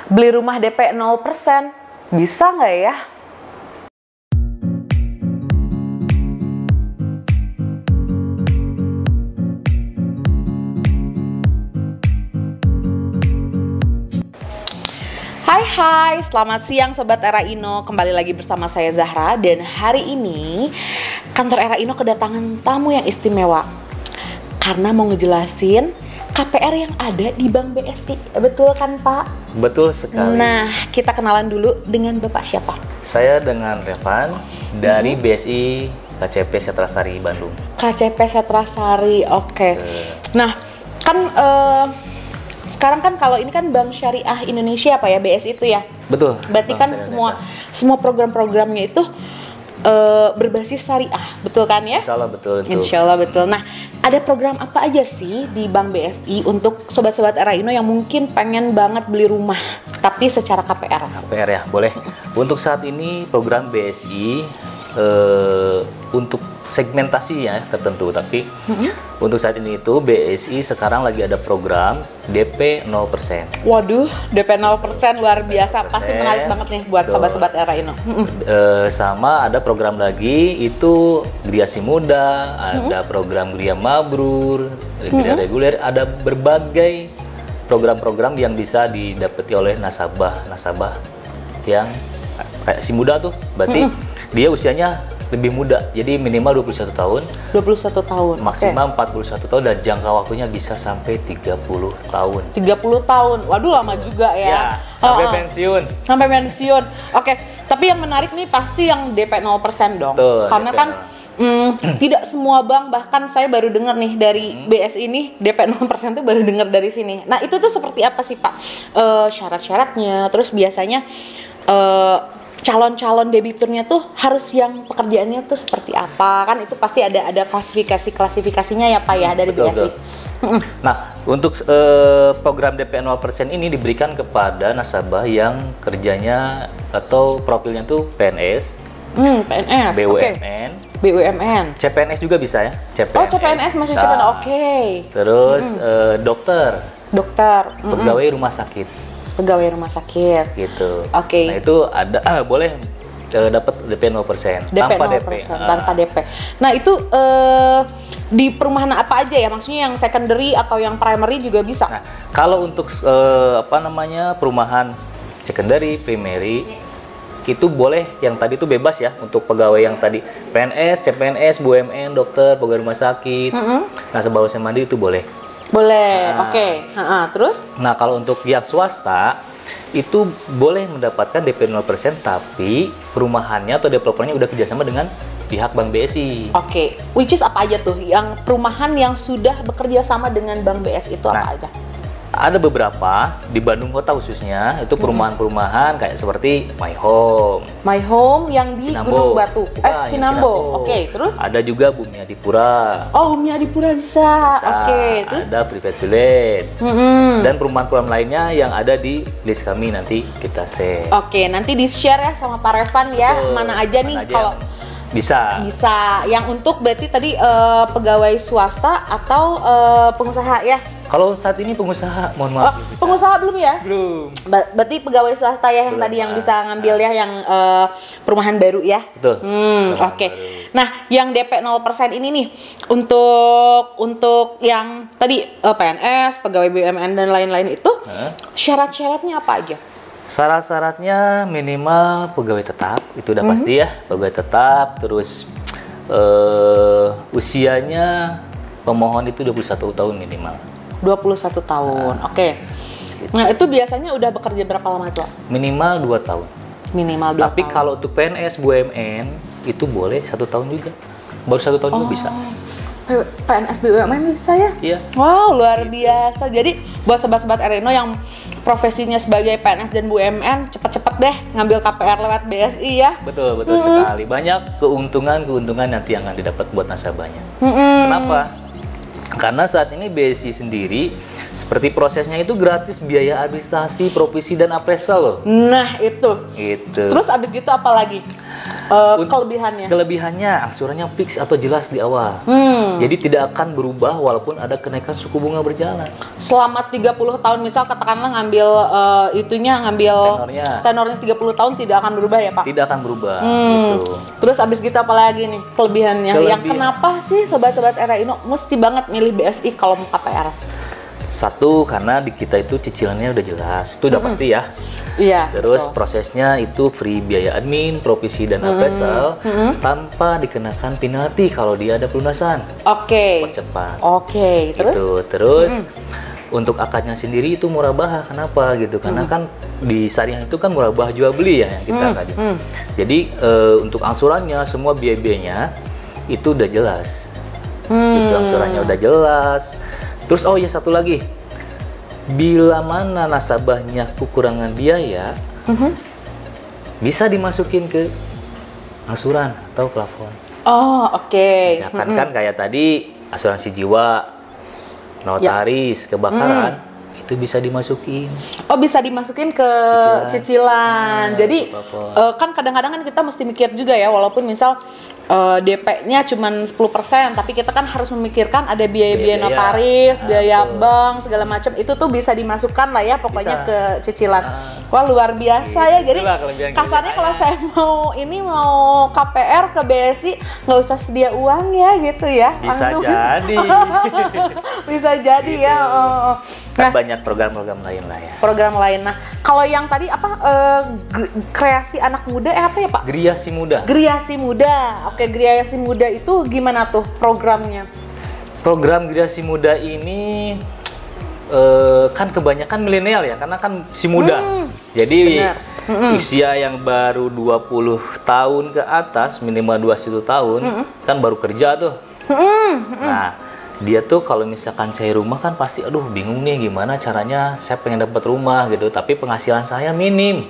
Beli rumah DP 0%, bisa nggak ya? Hai, selamat siang Sobat Era Ino. Kembali lagi bersama saya Zahra. Dan hari ini kantor Era Ino kedatangan tamu yang istimewa karena mau ngejelasin KPR yang ada di Bank BSI. Betul kan Pak? Betul sekali. Nah, kita kenalan dulu dengan Bapak siapa? Saya dengan Revan dari BSI KCP Setrasari Bandung. KCP Setrasari, oke. Nah, kan sekarang kan kalau ini kan Bank Syariah Indonesia apa ya, BSI itu ya? Betul. Berarti kan semua program-programnya itu berbasis syariah, betul kan ya? Insya Allah betul. Insya Allah betul. Nah, ada program apa aja sih di Bank BSI untuk sobat-sobat Era Ino yang mungkin pengen banget beli rumah tapi secara KPR? KPR ya, boleh. Untuk saat ini program BSI untuk segmentasi ya tertentu, tapi untuk saat ini itu BSI sekarang lagi ada program DP 0%. Waduh, DP 0% luar biasa, pasti menarik banget nih buat sobat-sobat Era Ino. Sama ada program lagi itu Griasi Muda, ada program Gria Mabrur, Gria Reguler, ada berbagai program-program yang bisa didapati oleh nasabah yang kayak si muda tuh, berarti dia usianya lebih muda, jadi minimal 21 tahun. 21 tahun. Maksimal 41 tahun dan jangka waktunya bisa sampai 30 tahun. 30 tahun. Waduh, lama juga ya. Sampai pensiun. Sampai pensiun. Oke, tapi yang menarik nih pasti yang DP 0% dong. Tuh, karena DP kan tidak semua bank, bahkan saya baru dengar nih dari BSI ini DP 0% tuh baru dengar dari sini. Nah, itu tuh seperti apa sih Pak? Syarat-syaratnya, terus biasanya calon-calon debiturnya tuh harus yang pekerjaannya tuh seperti apa, kan itu pasti ada klasifikasinya ya Pak ya dari BSI. Nah, untuk program DP 0% ini diberikan kepada nasabah yang kerjanya atau profilnya tuh PNS, PNS, BUMN, BUMN, CPNS juga bisa ya. CPNS. Oh, CPNS masih CPNS, oke. Terus dokter, pegawai rumah sakit. Pegawai rumah sakit gitu. Oke. Nah, itu ada boleh dapat DP 0%. DP 0%, tanpa DP. Nah, itu di perumahan apa aja ya? Maksudnya yang secondary atau yang primary juga bisa? Nah, kalau untuk perumahan secondary, primary itu boleh, yang tadi itu bebas ya untuk pegawai yang tadi PNS, CPNS, BUMN, dokter, pegawai rumah sakit. Nasabah usaha mandiri itu boleh. Boleh, oke. Terus? Nah, kalau untuk yang swasta itu boleh mendapatkan DP 0%, tapi perumahannya atau developernya udah kerjasama dengan pihak Bank BSI. Oke, which is apa aja tuh? Yang perumahan yang sudah bekerja sama dengan Bank BSI itu apa aja? Ada beberapa di Bandung Kota khususnya, itu perumahan-perumahan kayak seperti My Home. My Home yang di Cinambo. Gunung Batu. Cinambo. Oke, terus? Ada juga Bumi Adipura. Oh, Bumi Adipura bisa. Oke, terus? Ada Private to Let. Dan perumahan-perumahan lainnya yang ada di list kami nanti kita share. Oke, nanti di-share ya sama Pak Revan ya. Mana aja nih kalau bisa. Yang untuk berarti tadi pegawai swasta atau pengusaha ya? Kalau saat ini pengusaha, mohon maaf. Pengusaha belum ya? Belum. Berarti pegawai swasta ya yang belum, tadi yang bisa ngambil ya, yang perumahan baru ya? Betul. Oke. Nah, yang DP 0% ini nih untuk yang tadi PNS, pegawai BUMN dan lain-lain itu syarat-syaratnya apa aja? Syarat-syaratnya minimal pegawai tetap, itu udah pasti ya, pegawai tetap. Terus usianya pemohon itu 21 tahun minimal. 21 tahun, oke. Nah, itu biasanya udah bekerja berapa lama tuh? Minimal 2 tahun. Minimal 2 tahun. Tapi kalau untuk PNS, BUMN itu boleh 1 tahun juga. Baru 1 tahun juga bisa. PNS BUMN bisa ya? Iya. Wow, luar biasa. Jadi buat sobat-sobat Era Ino yang profesinya sebagai PNS dan BUMN, cepet-cepet deh ngambil KPR lewat BSI ya. Betul sekali. Banyak keuntungan nanti yang akan didapat buat nasabahnya. Kenapa? Karena saat ini BSI sendiri seperti prosesnya itu gratis biaya administrasi, provisi dan appraisal loh. Nah, itu. Gitu. Terus abis gitu apa lagi? Kelebihannya? Kelebihannya angsurannya fix atau jelas di awal. Jadi tidak akan berubah walaupun ada kenaikan suku bunga berjalan. Selama 30 tahun misal katakanlah ngambil tenornya 30 tahun tidak akan berubah ya Pak? Tidak akan berubah gitu. Terus abis gitu apa lagi nih kelebihannya? Yang kenapa sih sobat-sobat Era Ino mesti banget milih BSI kalau mau KPR? Satu, karena di kita itu cicilannya udah jelas, itu udah pasti ya. Iya. Terus betul. prosesnya itu free biaya admin, provisi dan appraisal tanpa dikenakan penalti kalau dia ada pelunasan. Oke. Percepat. Oke. Terus? Gitu. Terus untuk akadnya sendiri itu murabahah. Kenapa gitu? Karena kan di syariah itu kan murabahah jual beli ya yang kita akadi. Jadi untuk angsurannya semua biaya-biayanya itu udah jelas. Gitu, angsurannya udah jelas. Terus oh ya satu lagi, bila mana nasabahnya kekurangan biaya, bisa dimasukin ke angsuran atau plafon. Oh oke. Misalkan kan kayak tadi asuransi jiwa, notaris, kebakaran, itu bisa dimasukin. Oh bisa dimasukin ke cicilan. Jadi kan kadang-kadang kan kita mesti mikir juga ya, walaupun misal DP-nya cuma 10%, tapi kita kan harus memikirkan ada biaya-biaya notaris, biaya bank, segala macam itu tuh bisa dimasukkan lah ya pokoknya ke cicilan. Wah luar biasa ya. Jadi kasarnya kalau saya mau KPR ke BSI nggak usah sedia uang ya gitu ya. Bisa langsung. jadi. Bisa jadi gitu. ya. Kan banyak program-program lain lah ya. Program lain. Nah, kalau yang tadi apa kreasi anak muda apa ya Pak? Griasi muda. Griasi muda. Oke, Griasi muda itu gimana tuh programnya? Program Griasi muda ini kan kebanyakan milenial ya, karena kan si muda. Jadi usia yang baru 20 tahun ke atas, minimal 21 tahun, kan baru kerja tuh. Nah, dia tuh kalau misalkan cari rumah kan pasti aduh bingung nih gimana caranya saya pengen dapat rumah gitu, tapi penghasilan saya minim.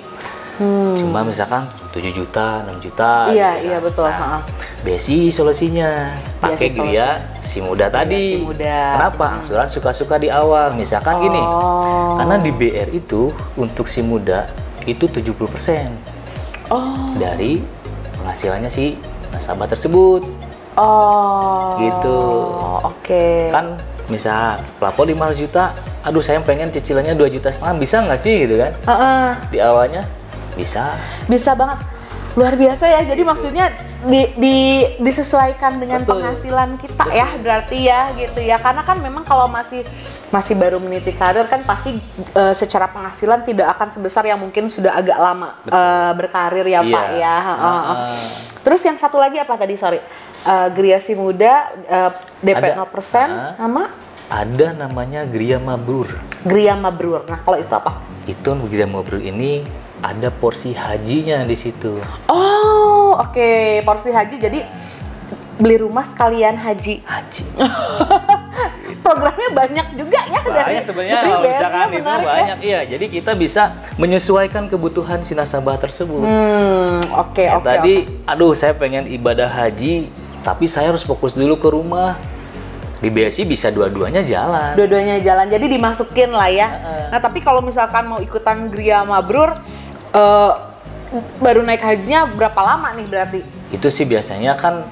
Cuma misalkan 7 juta, 6 juta. Iya, gitu iya kan. betul. Nah, BSI solusinya pakai Griasi muda tadi. Kenapa? Angsuran suka-suka di awal. Misalkan gini, karena di BR itu untuk si muda itu 70% dari penghasilannya si nasabah tersebut. Gitu. Oke. Kan misal plafon 500 juta, aduh saya pengen cicilannya 2,5 juta, bisa nggak sih gitu kan? Di awalnya bisa banget, luar biasa ya. Jadi maksudnya disesuaikan dengan penghasilan kita ya, berarti ya gitu ya. Karena kan memang kalau masih baru meniti karir kan pasti secara penghasilan tidak akan sebesar yang mungkin sudah agak lama berkarir ya Pak ya. Terus yang satu lagi apa tadi, sorry? Griasi muda, DP 0% nama? Ada namanya Gria Mabrur. Gria Mabrur. Nah, kalau itu apa? Itu Gria Mabrur ini ada porsi hajinya di situ. Oh, oke. Porsi haji, jadi beli rumah sekalian haji. Programnya banyak juga ya. Banyak sebenarnya, kalau misalkan itu banyak. Ya. Iya, jadi kita bisa menyesuaikan kebutuhan si nasabah tersebut. Oke. Tadi, aduh saya pengen ibadah haji, tapi saya harus fokus dulu ke rumah. Di BSI bisa dua-duanya jalan. Jadi dimasukin lah ya. Nah, tapi kalau misalkan mau ikutan Gria Mabrur, baru naik hajinya berapa lama nih berarti? Itu sih biasanya kan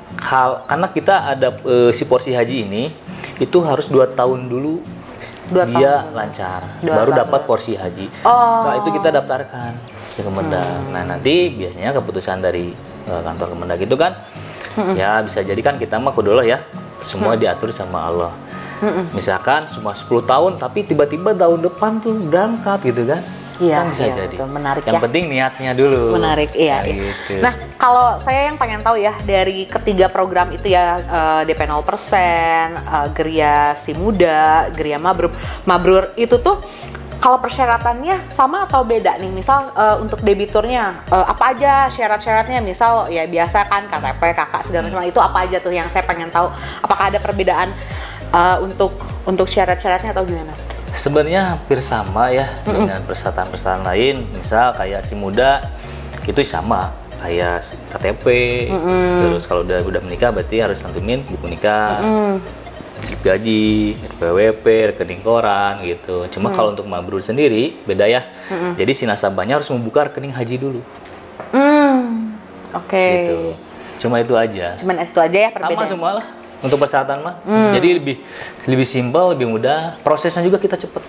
karena kita ada si porsi haji ini itu harus 2 tahun dulu dia lancar, baru dapat porsi haji. Setelah itu kita daftarkan ke Kemendag. Nah nanti biasanya keputusan dari kantor Kemendag itu kan, ya bisa jadi kan kita mah kudu ya semua diatur sama Allah. Misalkan cuma 10 tahun tapi tiba-tiba tahun depan tuh berangkat gitu kan. Iya, kan bisa jadi. Betul, menarik yang penting niatnya dulu. Menarik, iya. Gitu. Nah, kalau saya yang pengen tahu ya dari ketiga program itu ya, DP 0%, Griasi muda, Gria Mabrur itu tuh kalau persyaratannya sama atau beda nih? Misal untuk debiturnya apa aja syarat-syaratnya? Misal ya biasa kan KTP, KK segala macam, itu apa aja tuh yang saya pengen tahu? Apakah ada perbedaan untuk syarat-syaratnya atau gimana? Sebenarnya hampir sama ya dengan persyaratan-persyaratan lain. Misal kayak si muda itu sama kayak KTP. Terus kalau udah menikah berarti harus cantumin buku nikah, slip gaji, RPWP, rekening koran gitu. Cuma kalau untuk Mabrur sendiri beda ya. Jadi si nasabahnya harus membuka rekening haji dulu. Oke. Gitu. Cuma itu aja. Cuman itu aja ya perbedaan. Sama semua lah untuk persyaratan mah. Jadi lebih simpel, lebih mudah. Prosesnya juga kita cepet.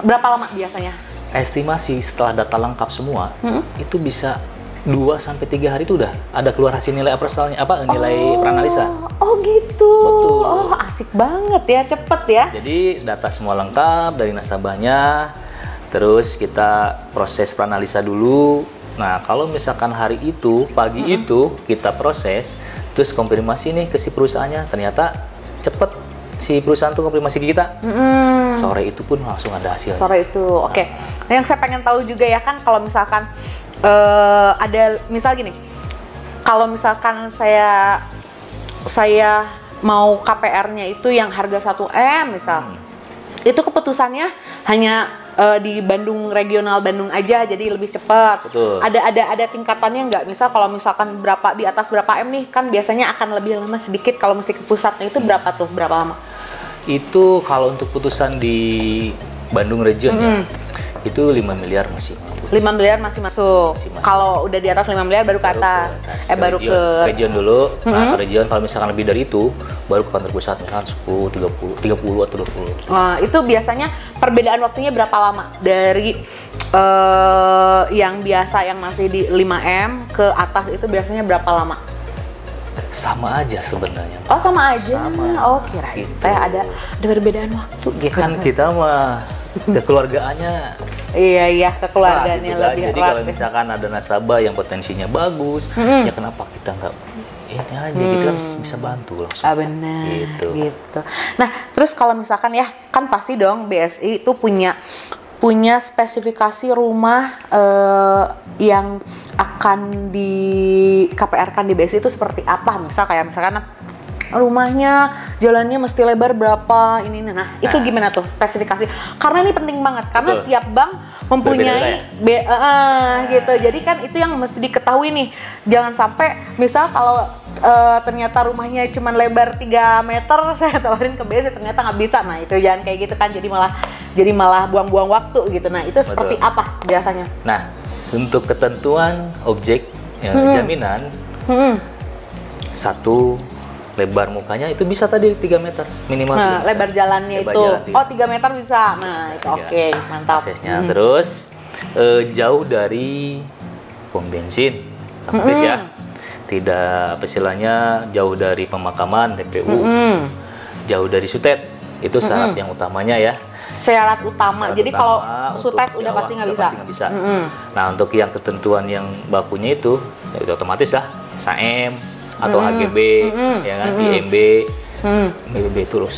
Berapa lama biasanya? Estimasi setelah data lengkap semua itu bisa 2 sampai 3 hari itu udah ada keluar hasil nilai appraisalnya, nilai peranalisa. Oh gitu. Betul. Oh asik banget ya, cepet ya. Jadi data semua lengkap dari nasabahnya, terus kita proses peranalisa dulu. Nah kalau misalkan hari itu, pagi itu kita proses, terus konfirmasi nih ke si perusahaannya, ternyata cepet si perusahaan tuh konfirmasi ke kita. Sore itu pun langsung ada hasilnya. Sore itu, oke. Nah, yang saya pengen tahu juga ya kan, kalau misalkan ada misal gini, kalau misalkan saya mau KPR-nya itu yang harga 1M misal, itu keputusannya hanya di Bandung regional Bandung aja, jadi lebih cepat. Betul. Ada tingkatannya nggak? Misal kalau misalkan berapa di atas berapa M nih, kan biasanya akan lebih lama sedikit. Kalau mesti ke pusatnya itu berapa tuh? Berapa lama? Itu kalau untuk putusan di Bandung region ya, itu 5 miliar masih. 5 miliar masih masuk. Kalau udah di atas 5 miliar baru ke atas. Baru ke region dulu. Nah, ke region kalau misalkan lebih dari itu baru ke kantor pusat, misalkan 10, 30 atau 20. Nah, itu biasanya perbedaan waktunya berapa lama dari yang biasa yang masih di 5M ke atas itu biasanya berapa lama? Sama aja sebenarnya. Oh, sama aja. Sama. Oh, kirain Gitu. ada perbedaan waktu gitu. Kan kita mah kekeluargaannya. Iya, kekeluargaannya Gitu kan. lebih Jadi erat. kalau misalkan ada nasabah yang potensinya bagus, ya kenapa kita nggak ini aja gitu kan bisa bantu langsung. Benar, Gitu. gitu. Nah, terus kalau misalkan ya, kan pasti dong BSI itu punya spesifikasi rumah yang akan di KPR-kan di BSI itu seperti apa? Misalkan rumahnya jalannya mesti lebar berapa ini. Nah, itu gimana tuh spesifikasi? Karena ini penting banget karena Betul. tiap bank mempunyai gitu. Jadi kan itu yang mesti diketahui nih. Jangan sampai misal kalau ternyata rumahnya cuma lebar 3 meter, saya tawarin ke BSI ternyata nggak bisa. Nah, itu jangan kayak gitu kan. Jadi malah buang-buang waktu gitu. Nah, itu seperti apa biasanya? Nah, untuk ketentuan objek jaminan, satu lebar mukanya itu bisa tadi 3 meter minimal. Nah, 3 meter. lebar jalannya Lebar itu. jalan 3 meter bisa. Nah, itu oke, mantap. Aksesnya. Terus jauh dari pom bensin, praktis ya. Tidak istilahnya jauh dari pemakaman TPU. Jauh dari sutet. Itu syarat yang utamanya ya. Syarat utama. Syarat Jadi utama kalau untuk sutet udah Jawa, pasti nggak udah bisa. pasti nggak bisa. Nah, untuk yang ketentuan yang bakunya itu, ya itu otomatis lah SAM atau HGB, ya kan, IMB, BBB terus.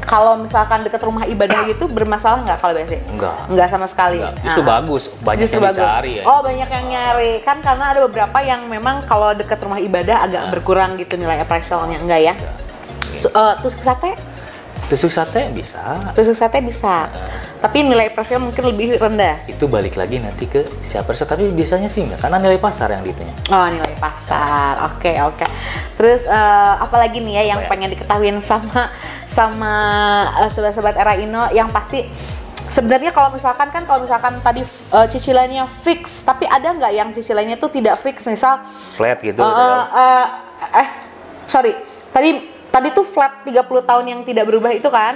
Kalau misalkan dekat rumah ibadah gitu bermasalah nggak kalau BSI? Enggak sama sekali. Enggak. Justru bagus, banyak Justru yang bagus. dicari ya. Oh, banyak yang nyari. Kan karena ada beberapa yang memang kalau dekat rumah ibadah agak berkurang gitu nilai appraisalnya, enggak ya? Tusuk sate? Tusuk sate bisa. Tusuk sate bisa. Tapi nilai appraisal mungkin lebih rendah. Itu balik lagi nanti ke siapa, tapi biasanya sih enggak, karena nilai pasar yang dihitungnya. Oh, nilai pasar. Oke. Terus apalagi nih ya yang pengen diketahuin sama sobat-sobat Era Ino yang pasti sebenarnya kalau misalkan tadi cicilannya fix, tapi ada nggak yang cicilannya tuh tidak fix, misal Flat gitu. sorry. Tadi tuh flat 30 tahun yang tidak berubah itu kan?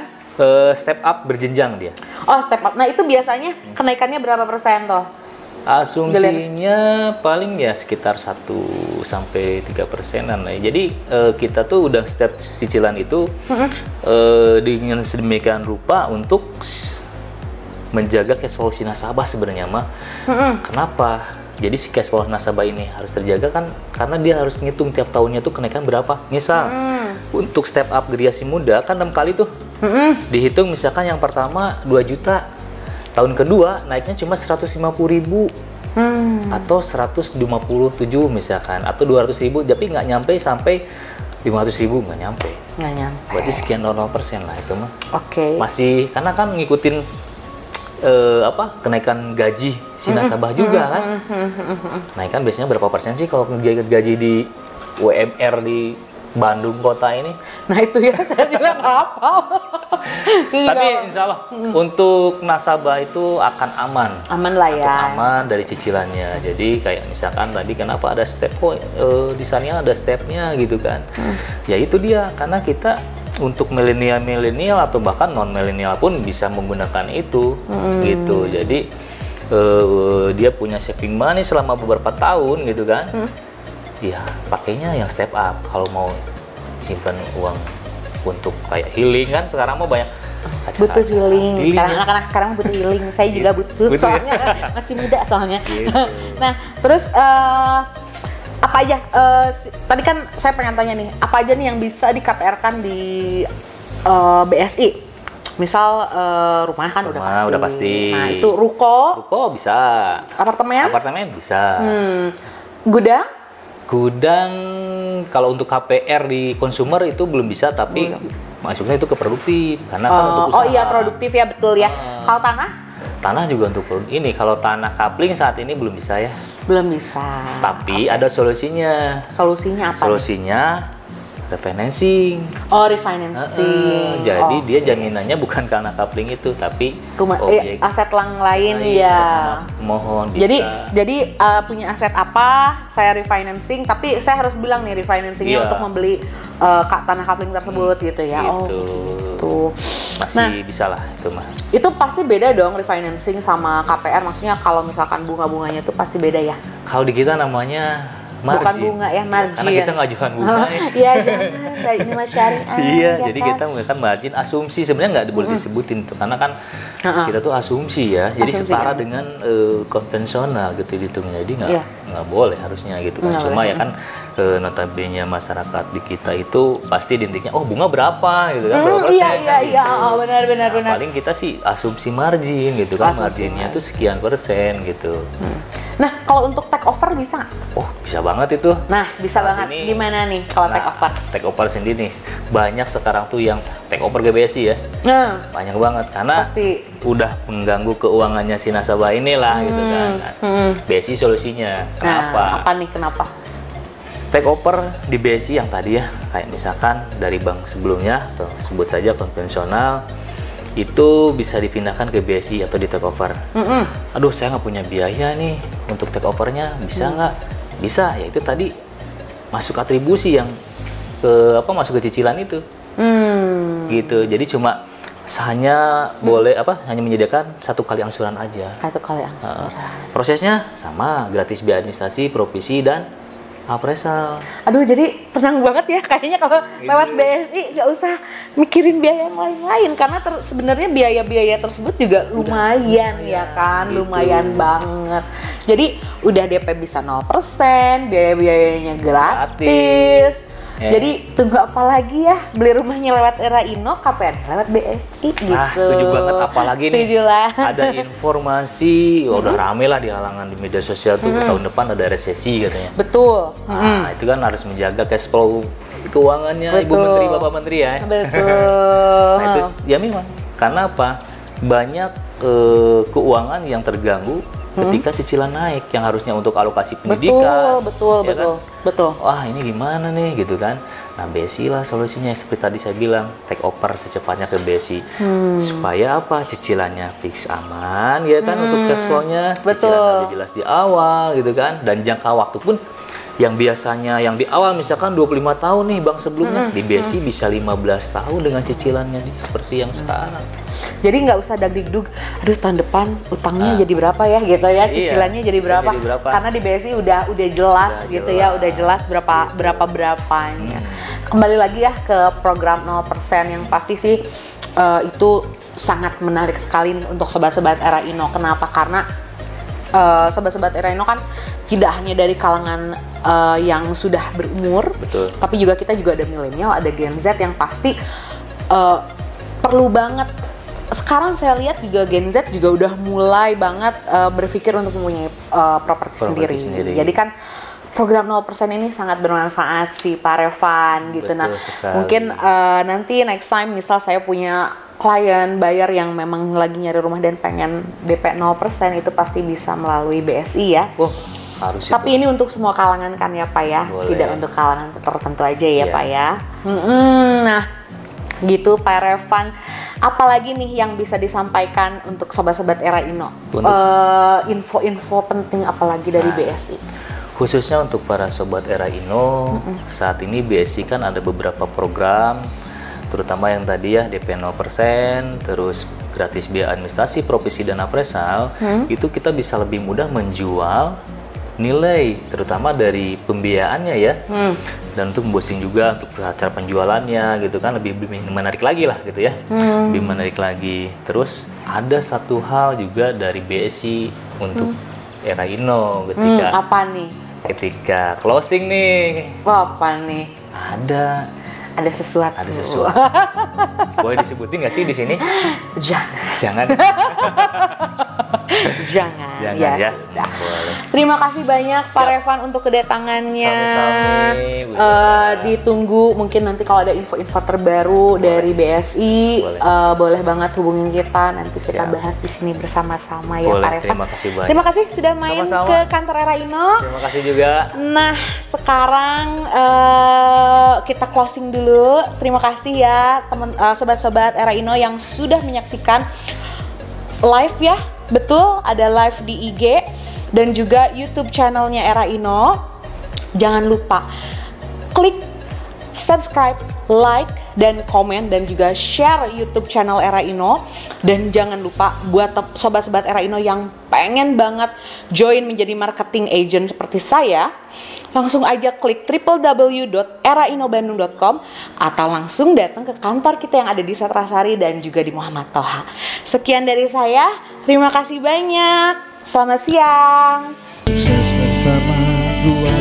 Step up berjenjang dia. Oh, step up. Nah, itu biasanya kenaikannya berapa persen tuh? Asumsinya paling ya sekitar 1 sampai 3%-an lah. Jadi kita tuh udah step cicilan itu dengan sedemikian rupa untuk menjaga cash flow si nasabah sebenarnya mah. Kenapa? Jadi si cash flow nasabah ini harus terjaga kan karena dia harus ngitung tiap tahunnya tuh kenaikan berapa. Misal untuk step up Griasi Muda kan 6 kali tuh. Dihitung misalkan yang pertama 2 juta. Tahun kedua naiknya cuma 150.000 atau 157 misalkan atau 200.000, tapi nggak nyampe sampai 500.000, nggak nyampe. Berarti sekian 0% lah itu mah. Oke. Masih karena kan ngikutin kenaikan gaji si nasabah juga kan. Naikkan biasanya berapa persen sih kalau gaji di UMR di Bandung kota ini. Nah itu ya, saya juga nggak hafal. Tapi insya Allah untuk nasabah itu akan aman. Aman lah ya. Aman dari cicilannya. Jadi kayak misalkan tadi kenapa ada step, di sana ada stepnya gitu kan. Ya itu dia, karena kita untuk milenial atau bahkan non milenial pun bisa menggunakan itu gitu. Jadi dia punya saving money selama beberapa tahun gitu kan. Ya pakainya yang step up. Kalau mau simpan uang untuk kayak healing kan sekarang mau banyak butuh healing. Sekarang anak-anak sekarang butuh healing. Saya juga butuh soalnya masih muda soalnya. Gitu. Nah terus apa aja? Tadi kan saya pengen tanya nih, apa aja nih yang bisa di KPR-kan di BSI? Misal rumah kan udah pasti. Nah itu ruko bisa. Apartemen bisa. Gudang kalau untuk KPR di konsumer itu belum bisa, tapi masuknya itu ke produktif karena kan untuk usaha. Oh iya produktif ya, betul ya. Kalau tanah? Tanah juga untuk ini. Kalau tanah kapling saat ini belum bisa ya. Belum bisa. Tapi ada solusinya. Solusinya apa? Solusinya refinancing. Oh, refinancing. Jadi dia jaminannya bukan karena kapling itu, tapi rumah aset lain ya. Mohon bisa. Jadi punya aset apa, saya refinancing, tapi saya harus bilang nih refinancingnya untuk membeli tanah kapling tersebut gitu ya. Gitu. Tuh. Masih bisa lah itu mah. Itu pasti beda dong refinancing sama KPR, maksudnya kalau misalkan bunga-bunganya itu pasti beda ya. Kalau di kita namanya margin. Bukan bunga ya, margin. Karena kita nggak jualan bunga ya. Iya, jangan. Ini mah syariah. Iya, ya jadi kan? kita menggunakan margin asumsi. Sebenarnya nggak boleh disebutin tuh, karena kan kita tuh asumsi ya. Jadi setara dengan konvensional gitu dihitungnya. Jadi nggak boleh harusnya gitu kan. Cuma ya kan notabene masyarakat di kita itu pasti identiknya bunga berapa gitu kan, berapa persen. Iya, benar. Paling kita sih asumsi margin gitu kan, marginnya tuh sekian persen gitu. Nah, kalau untuk take over bisa nggak? Oh, bisa banget itu. Nah, bisa banget. Gimana nih kalau take over? Take over sendiri nih, banyak sekarang tuh yang take over GBSI ya. Banyak banget, karena pasti udah mengganggu keuangannya si nasabah inilah gitu kan. BSI solusinya. Kenapa? Apa nih, kenapa? Take over di BSI yang tadi ya, kayak misalkan dari bank sebelumnya atau sebut saja konvensional, itu bisa dipindahkan ke BSI atau di take over. Aduh, saya nggak punya biaya nih untuk take overnya, bisa nggak? Bisa, ya itu tadi masuk atribusi yang masuk ke cicilan itu. Gitu. Jadi cuma hanya boleh hanya menyediakan 1 kali angsuran aja. 1 kali angsuran. Prosesnya sama, gratis biaya administrasi, provisi dan appraisal. Aduh, jadi tenang banget ya kayaknya kalau lewat BSI, nggak usah mikirin biaya yang lain-lain, karena sebenarnya biaya-biaya tersebut juga lumayan ya kan, gitu. Lumayan banget. Jadi udah DP bisa 0%, biaya-biayanya gratis. Jadi tunggu apa lagi ya, beli rumahnya lewat Era Ino, KPR lewat BSI gitu. Nah, setuju banget, apalagi nih ada informasi udah rame lah di halangan di media sosial tuh tahun depan ada resesi katanya. Betul. Nah, itu kan harus menjaga cash flow keuangannya. Betul. Ibu Menteri, Bapak Menteri ya. Betul. Nah itu ya memang karena apa? Banyak keuangan yang terganggu ketika cicilan naik yang harusnya untuk alokasi pendidikan. Betul. Wah, ini gimana nih gitu kan. Nah, BSI lah solusinya seperti tadi saya bilang, take over secepatnya ke BSI. Supaya apa? Cicilannya fix aman ya kan untuk cash flow-nya. Cicilan lebih jelas di awal gitu kan, dan jangka waktu pun yang biasanya yang di awal misalkan 25 tahun nih bank sebelumnya, di BSI bisa 15 tahun dengan cicilannya seperti yang sekarang. Jadi nggak usah dagdikduk, aduh tahun depan utangnya jadi berapa ya gitu ya, cicilannya jadi berapa. Karena di BSI udah jelas gitu ya, udah jelas berapanya. Kembali lagi ya ke program 0% yang pasti sih itu sangat menarik sekali nih untuk sobat-sobat Era Ino. Kenapa? Karena sobat-sobat Era Ino kan tidak hanya dari kalangan yang sudah berumur, tapi juga kita juga ada milenial, ada Gen Z yang pasti perlu banget. Sekarang saya lihat juga Gen Z juga udah mulai banget berpikir untuk mempunyai properti sendiri. Jadi kan program 0% ini sangat bermanfaat sih Pak Revan gitu. Nah, mungkin nanti next time misal saya punya klien buyer yang memang lagi nyari rumah dan pengen DP 0%, itu pasti bisa melalui BSI ya. Harus Tapi ini untuk semua kalangan kan ya Pak ya, Boleh. tidak untuk kalangan tertentu aja ya Iya. Pak ya. Nah, gitu Pak Revan. Apalagi nih yang bisa disampaikan untuk sobat-sobat Era Ino? Untuk- Info-info penting apalagi dari BSI? Khususnya untuk para sobat Era Ino, saat ini BSI kan ada beberapa program, terutama yang tadi ya DP 0%, terus gratis biaya administrasi, provisi dan appraisal, itu kita bisa lebih mudah menjual nilai, terutama dari pembiayaannya ya, dan untuk memboosting juga untuk cara penjualannya gitu kan, lebih menarik lagi lah gitu ya, lebih menarik lagi. Terus ada satu hal juga dari BSI untuk Era Ino Apa nih? ketika closing nih, Apa nih? ada Ada sesuatu. Boleh disebutin nggak sih di sini? Jangan. Jangan. Jangan. Jangan ya. Sudah. Boleh. Terima kasih banyak Pak Siap. Revan untuk kedatangannya. Sami-sami, Bu Zahra. Ditunggu mungkin nanti kalau ada info-info terbaru dari BSI, Boleh. boleh banget hubungin kita. Nanti kita Siap. bahas di sini bersama-sama ya Boleh, Pak Revan. terima kasih banyak. Terima kasih sudah main Sama-sama. ke kantor Era Ino. Terima kasih juga. Nah, sekarang kita closing dulu. Terima kasih ya teman sobat-sobat Era Ino yang sudah menyaksikan live ya. Betul, ada live di IG dan juga YouTube channelnya Era Ino. Jangan lupa klik subscribe, like, dan komen dan juga share YouTube channel Era Ino. Dan jangan lupa buat sobat-sobat Era Ino yang pengen banget join menjadi marketing agent seperti saya, langsung aja klik www.erainobandung.com atau langsung datang ke kantor kita yang ada di Setrasari dan juga di Muhammad Toha. Sekian dari saya, terima kasih banyak. Selamat siang. Sukses bersama keluarga.